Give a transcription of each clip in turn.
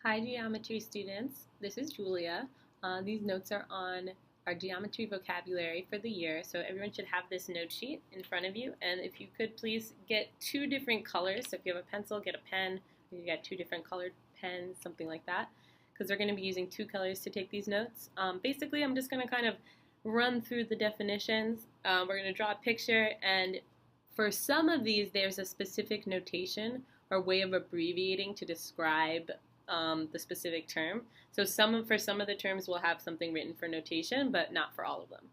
Hi geometry students, this is Julia. These notes are on our geometry vocabulary for the year, so everyone should have this note sheet in front of you, and if you could please get two different colors, so if you have a pencil, get a pen, you get two different colored pens, something like that, because we're going to be using two colors to take these notes. Basically, I'm just going to kind of run through the definitions. We're going to draw a picture, and for some of these, there's a specific notation or way of abbreviating to describe the specific term. So for some of the terms we'll have something written for notation, but not for all of them.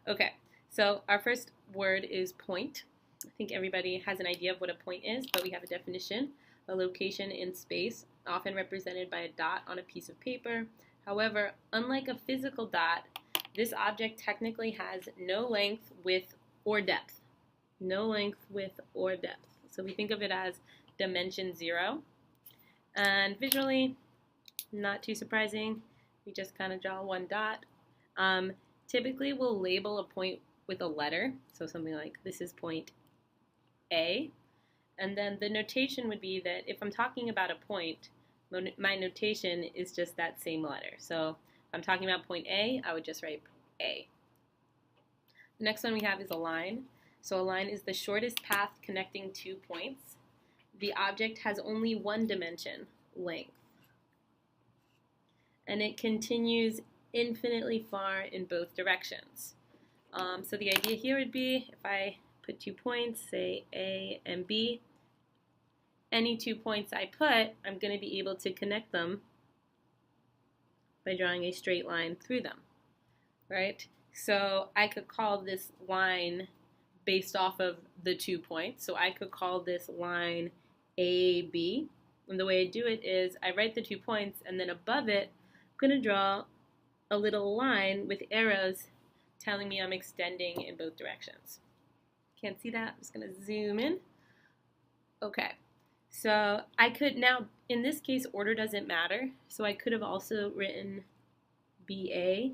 Okay, so our first word is point. I think everybody has an idea of what a point is, but we have a definition: a location in space, often represented by a dot on a piece of paper. However, unlike a physical dot, this object technically has no length, width, or depth. No length, width, or depth. So we think of it as dimension 0. And visually, not too surprising, we just kind of draw one dot. Typically, we'll label a point with a letter, so something like this is point A. And then the notation would be that if I'm talking about a point, my notation is just that same letter. So if I'm talking about point A, I would just write A. The next one we have is a line. So a line is the shortest path connecting two points. The object has only one dimension, length. And it continues infinitely far in both directions. So the idea here would be, if I put 2 points, say A and B, any 2 points I put, I'm going to be able to connect them by drawing a straight line through them, right? So I could call this line based off of the 2 points. So I could call this line AB. And the way I do it is I write the 2 points, and then above it, I'm going to draw a little line with arrows telling me I'm extending in both directions. Can't see that? I'm just going to zoom in. Okay, so I could now, in this case, order doesn't matter. So I could have also written BA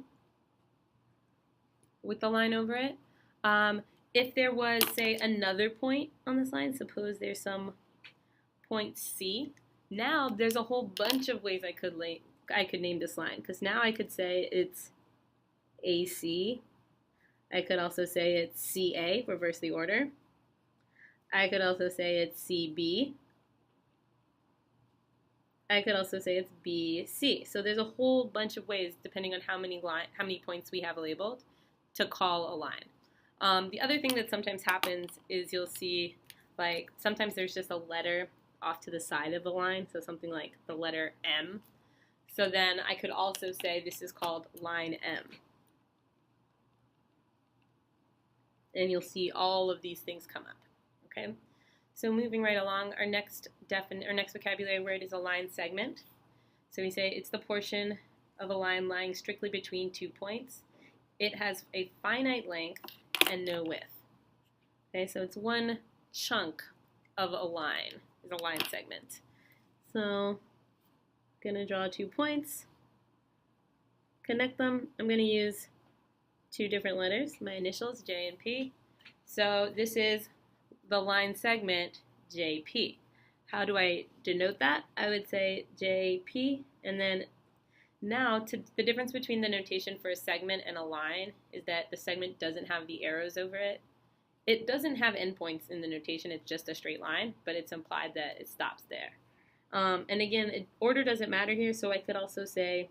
with the line over it. If there was, say, another point on this line, suppose there's some point C, now there's a whole bunch of ways I could name this line, because now I could say it's AC. I could also say it's CA, reverse the order. I could also say it's CB. I could also say it's BC. So there's a whole bunch of ways, depending on how many points we have labeled, to call a line. The other thing that sometimes happens is you'll see, like, sometimes there's just a letter off to the side of the line, so something like the letter M. So then I could also say this is called line M. And you'll see all of these things come up, okay? So moving right along, our next vocabulary word is a line segment. So we say it's the portion of a line lying strictly between 2 points. It has a finite length and no width. Okay, so it's one chunk of a line, is a line segment. So I'm going to draw 2 points, connect them. I'm going to use 2 different letters, my initials, J and P. So this is the line segment JP. How do I denote that? I would say JP, and then now the difference between the notation for a segment and a line is that the segment doesn't have the arrows over it. It doesn't have endpoints in the notation, it's just a straight line, but it's implied that it stops there. And again, order doesn't matter here, so I could also say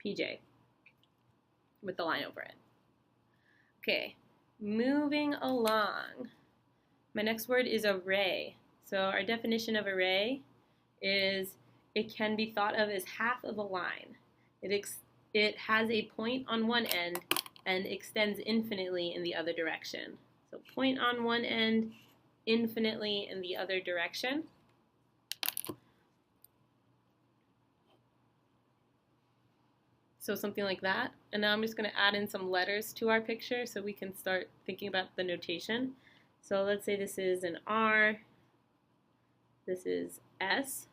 PJ with the line over it. Okay, moving along. My next word is array. So our definition of array is it can be thought of as half of a line. It has a point on one end and extends infinitely in the other direction. So point on one end, infinitely in the other direction. So something like that. And now I'm just going to add in some letters to our picture so we can start thinking about the notation. So let's say this is an R, this is S.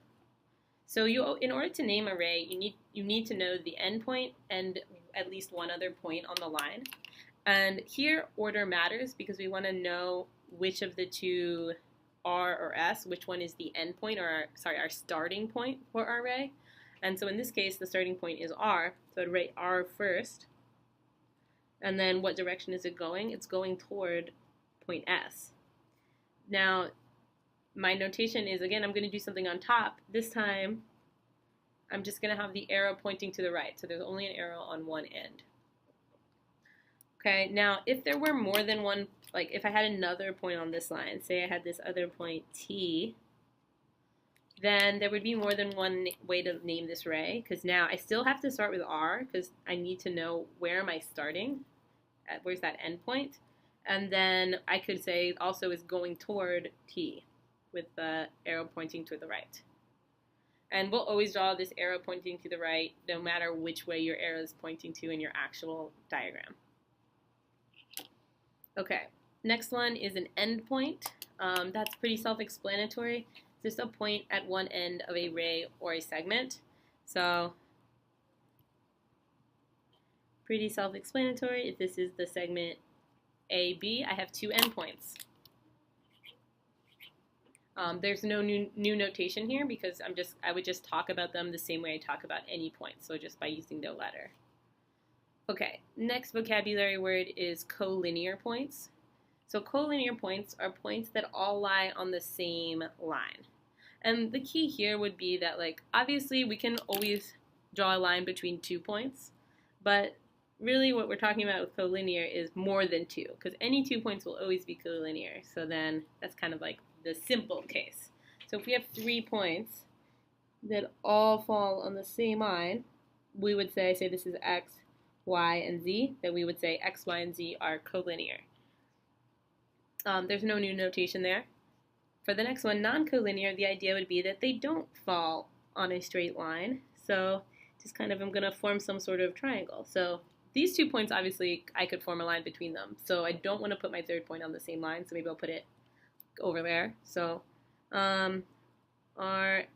So in order to name array, you need to know the endpoint and at least one other point on the line. And here order matters because we want to know which of the two R or S, which one is the endpoint, or our starting point for our array. And so in this case, the starting point is R. So I'd write R first. And then what direction is it going? It's going toward point S. Now, my notation is, again, I'm going to do something on top. This time, I'm just going to have the arrow pointing to the right. So there's only an arrow on one end. Okay, now if there were more than one, like if I had another point on this line, say I had this other point T, then there would be more than one way to name this ray, because now I still have to start with R, because I need to know where am I starting, where's that end point, and then I could say also is going toward T, with the arrow pointing to the right. And we'll always draw this arrow pointing to the right, no matter which way your arrow is pointing to in your actual diagram. Okay, next one is an endpoint. That's pretty self-explanatory. It's just a point at one end of a ray or a segment. So, pretty self-explanatory. If this is the segment AB, I have two endpoints. There's no new notation here because I would just talk about them the same way I talk about any point, so just by using no letter. Okay, next vocabulary word is collinear points. So collinear points are points that all lie on the same line. And the key here would be that, like, obviously we can always draw a line between 2 points, but really what we're talking about with collinear is more than 2, because any 2 points will always be collinear. So then that's kind of like the simple case. So if we have 3 points that all fall on the same line, we would say this is X, Y, and Z, then we would say X, Y, and Z are collinear. There's no new notation there. For the next one, non-collinear, the idea would be that they don't fall on a straight line. So just kind of I'm going to form some sort of triangle. So these 2 points, obviously, I could form a line between them. So I don't want to put my third point on the same line, so maybe I'll put it over there. So R,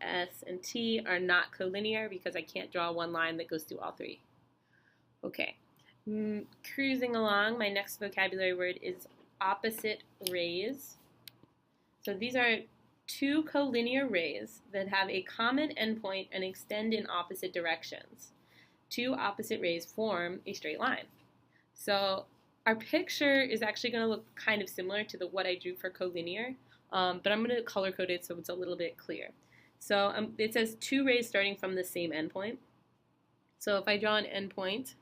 S, and T are not collinear because I can't draw one line that goes through all 3. Okay, cruising along, my next vocabulary word is opposite rays. So these are 2 collinear rays that have a common endpoint and extend in opposite directions. 2 opposite rays form a straight line. So our picture is actually going to look kind of similar to what I drew for collinear, but I'm going to color code it so it's a little bit clear. So it says 2 rays starting from the same endpoint. So if I draw an endpoint,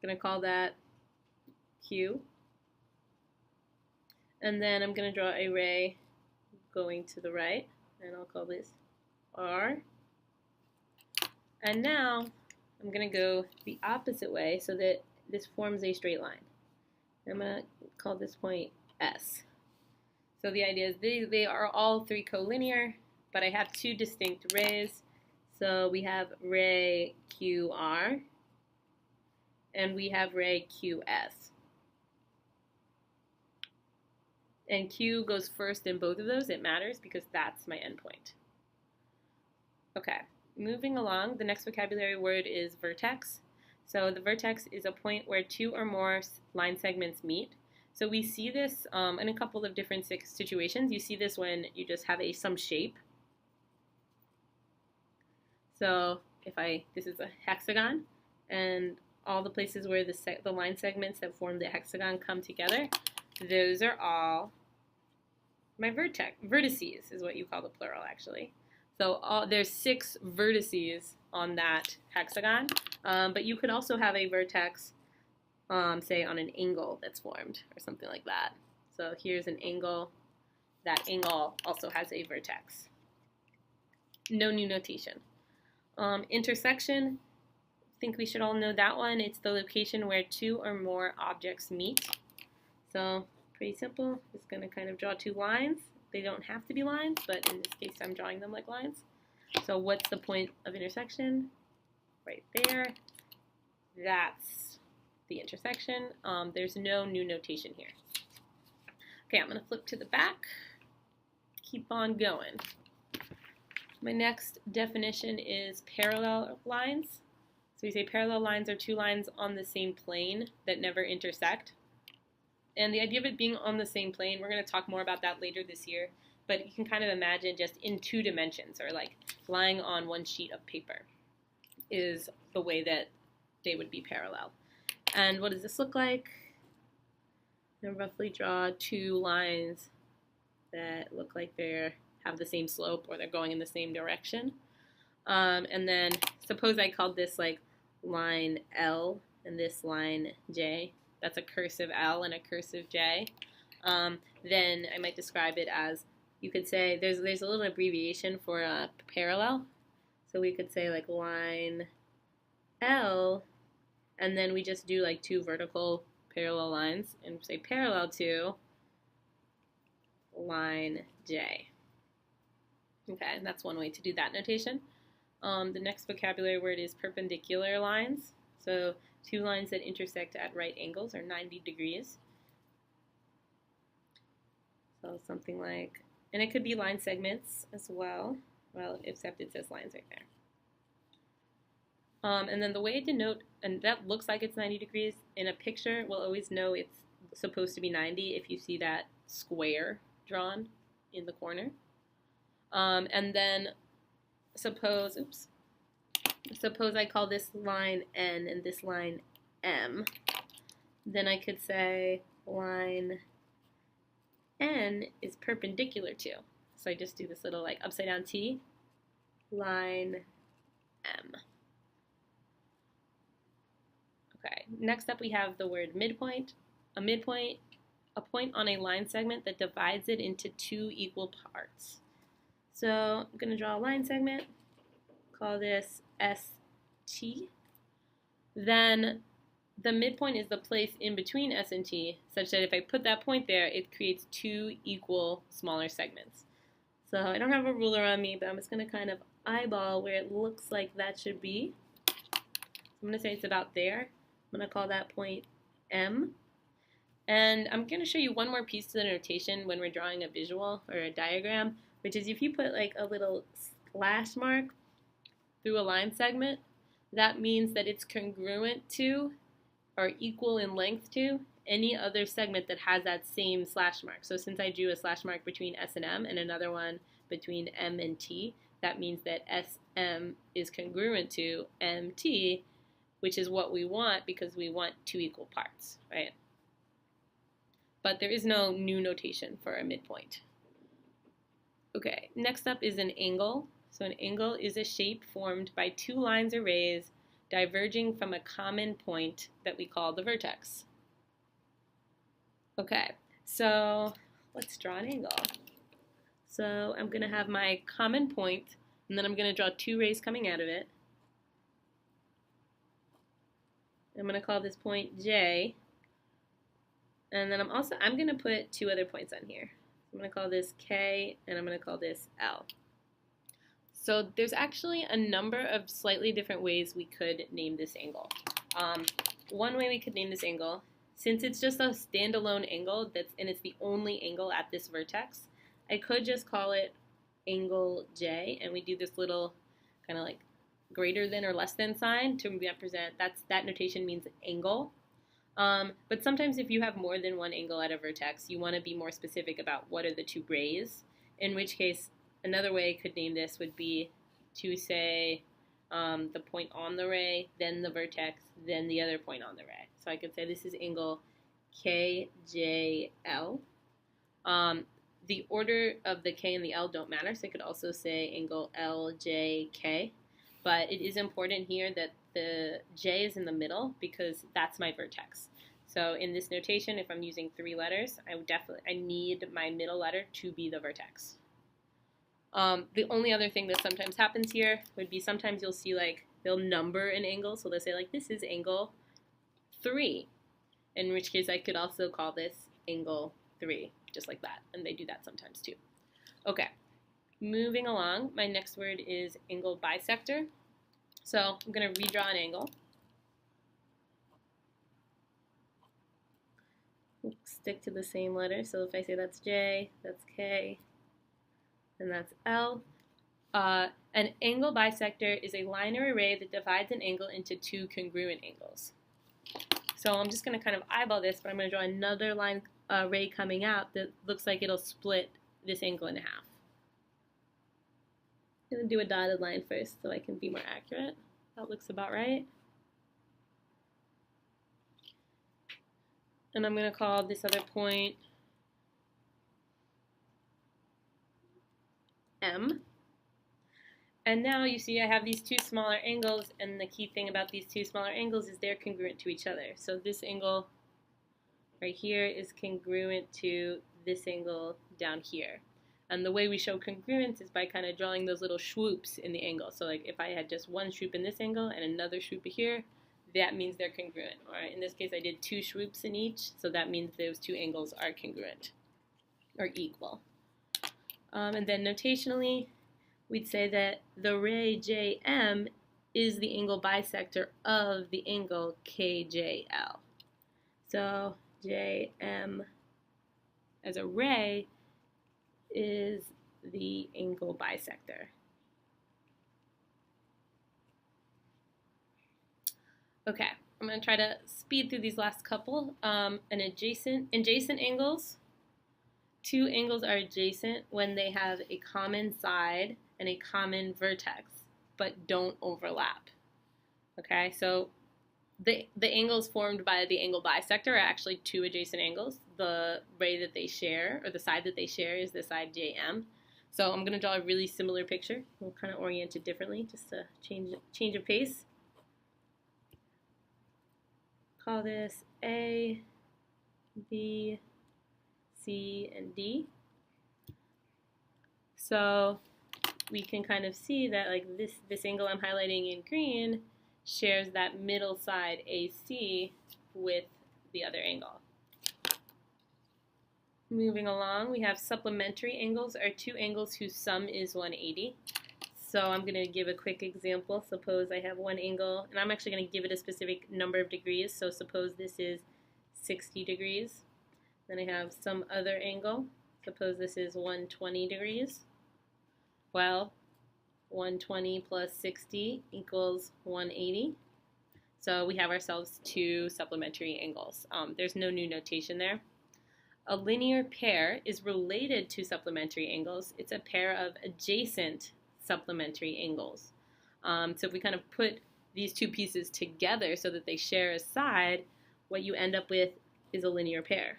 I'm going to call that Q. And then I'm going to draw a ray going to the right, and I'll call this R. And now I'm going to go the opposite way so that this forms a straight line. I'm going to call this point S. So the idea is they are all 3 collinear, but I have 2 distinct rays. So we have ray QR, and we have ray QS. And Q goes first in both of those. It matters because that's my endpoint. Okay, moving along, the next vocabulary word is vertex. So the vertex is a point where 2 or more line segments meet. So we see this in a couple of different situations. You see this when you just have some shape. So this is a hexagon, and all the places where the line segments that form the hexagon come together, those are all my vertices is what you call the plural, actually. So there's 6 vertices on that hexagon, but you could also have a vertex, say, on an angle that's formed or something like that. So here's an angle. That angle also has a vertex. No new notation. Intersection, I think we should all know that one. It's the location where 2 or more objects meet. So pretty simple. Just going to kind of draw 2 lines. They don't have to be lines, but in this case I'm drawing them like lines. So what's the point of intersection? Right there. That's the intersection. There's no new notation here. Okay, I'm going to flip to the back. Keep on going. My next definition is parallel lines. So we say parallel lines are 2 lines on the same plane that never intersect. And the idea of it being on the same plane, we're going to talk more about that later this year. but you can kind of imagine just in 2 dimensions, or like lying on one sheet of paper is the way that they would be parallel. And what does this look like? I'm going to roughly draw 2 lines that look like they have the same slope or they're going in the same direction. And then suppose I called this like line L and this line J. That's a cursive L and a cursive J. Then I might describe it as, you could say, there's a little abbreviation for a parallel. So we could say like line L, and then we just do like 2 vertical parallel lines and say parallel to line J. Okay, and that's one way to do that notation. The next vocabulary word is perpendicular lines. So 2 lines that intersect at right angles or 90 degrees. So something like, and it could be line segments as well. Well, except it says lines right there. And then the way to denote, and that looks like it's 90 degrees, in a picture we'll always know it's supposed to be 90 if you see that square drawn in the corner. And then suppose I call this line N and this line M. Then I could say line N is perpendicular to. So I just do this little like upside down T, line M. Okay, next up we have the word midpoint. A midpoint, a point on a line segment that divides it into 2 equal parts. So I'm going to draw a line segment, call this ST. Then the midpoint is the place in between S and T, such that if I put that point there, it creates 2 equal smaller segments. So I don't have a ruler on me, but I'm just going to kind of eyeball where it looks like that should be. So I'm going to say it's about there. I'm going to call that point M. And I'm going to show you one more piece to the notation when we're drawing a visual or a diagram, which is if you put like a little slash mark through a line segment, that means that it's congruent to or equal in length to any other segment that has that same slash mark. So since I drew a slash mark between S and M and another one between M and T, that means that SM is congruent to MT, which is what we want because we want 2 equal parts, right? But there is no new notation for a midpoint. Okay, next up is an angle. So an angle is a shape formed by 2 lines or rays diverging from a common point that we call the vertex. Okay, so let's draw an angle. So I'm going to have my common point, and then I'm going to draw 2 rays coming out of it. I'm going to call this point J, and then I'm going to put 2 other points on here. I'm going to call this K, and I'm going to call this L. So there's actually a number of slightly different ways we could name this angle. One way we could name this angle, since it's just a standalone angle and it's the only angle at this vertex, I could just call it angle J, and we do this little kind of like greater than or less than sign to represent, that notation means angle. But sometimes if you have more than one angle at a vertex, you want to be more specific about what are the 2 rays, in which case another way I could name this would be to say the point on the ray, then the vertex, then the other point on the ray. So I could say this is angle KJL. The order of the K and the L don't matter, so I could also say angle LJK. But it is important here that the J is in the middle because that's my vertex. So in this notation, if I'm using 3 letters, I need my middle letter to be the vertex. The only other thing that sometimes happens here would be sometimes you'll see like they'll number an angle, so they'll say like this is angle 3, in which case I could also call this angle 3, just like that, and they do that sometimes too. Okay, moving along, my next word is angle bisector. So I'm going to redraw an angle. Stick to the same letter, so if I say that's J, that's K, and that's L. An angle bisector is a line or array that divides an angle into 2 congruent angles. So I'm just going to kind of eyeball this, but I'm going to draw another line ray coming out that looks like it'll split this angle in half. I'm going to do a dotted line first so I can be more accurate. That looks about right. And I'm going to call this other point M. And now you see I have these two smaller angles, and the key thing about these two smaller angles is they're congruent to each other. So this angle right here is congruent to this angle down here. And the way we show congruence is by kind of drawing those little swoops in the angle. So like if I had just one swoop in this angle and another swoop here, that means they're congruent. All right, in this case I did two swoops in each, so that means those two angles are congruent or equal. And then notationally, we'd say that the ray JM is the angle bisector of the angle KJL. So JM as a ray is the angle bisector. Okay, I'm going to try to speed through these last couple. Adjacent angles. Two angles are adjacent when they have a common side and a common vertex, but don't overlap. Okay, so the angles formed by the angle bisector are actually two adjacent angles. The ray that they share, or the side that they share, is the side JM. So I'm going to draw a really similar picture. We'll kind of orient it differently just to change of pace. Call this A, B, C, and D. So we can kind of see that like this angle I'm highlighting in green shares that middle side AC with the other angle. Moving along, we have supplementary angles are two angles whose sum is 180. So I'm going to give a quick example. Suppose I have one angle, and I'm actually going to give it a specific number of degrees. So suppose this is 60 degrees. Then I have some other angle. Suppose this is 120 degrees. Well, 120 plus 60 equals 180. So we have ourselves two supplementary angles. There's no new notation there. A linear pair is related to supplementary angles. It's a pair of adjacent supplementary angles. So if we kind of put these two pieces together so that they share a side, what you end up with is a linear pair.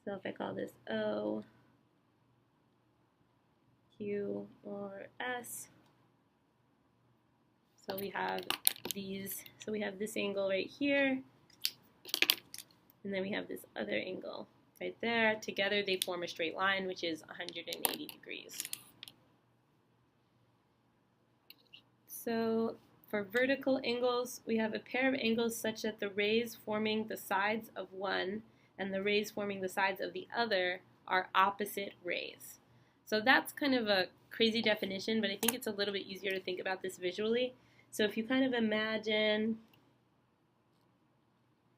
So if I call this O, Q, or S, so we have these, so we have this angle right here, and then we have this other angle right there. Together they form a straight line, which is 180 degrees. So for vertical angles, we have a pair of angles such that the rays forming the sides of one and the rays forming the sides of the other are opposite rays. So that's kind of a crazy definition, but I think it's a little bit easier to think about this visually. So if you kind of imagine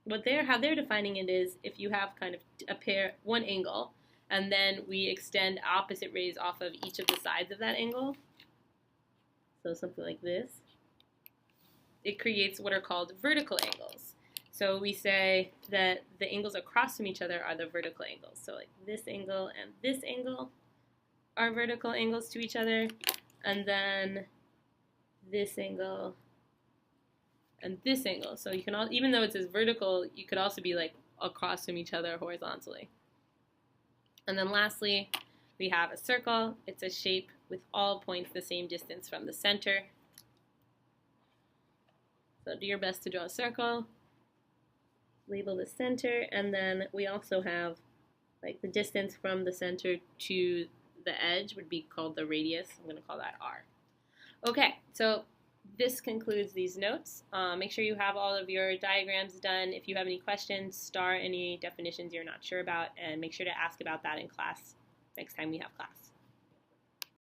how they're defining it is if you have kind of a pair, one angle, and then we extend opposite rays off of each of the sides of that angle. So something like this. It creates what are called vertical angles. So we say that the angles across from each other are the vertical angles. So like this angle and this angle are vertical angles to each other, and then this angle and this angle. So you can all, even though it says vertical, you could also be like across from each other horizontally. And then lastly, we have a circle. It's a shape with all points the same distance from the center. So do your best to draw a circle. Label the center, and then we also have like the distance from the center to the edge would be called the radius. I'm going to call that R. Okay, so this concludes these notes. Make sure you have all of your diagrams done. If you have any questions, star any definitions you're not sure about, and make sure to ask about that in class next time we have class.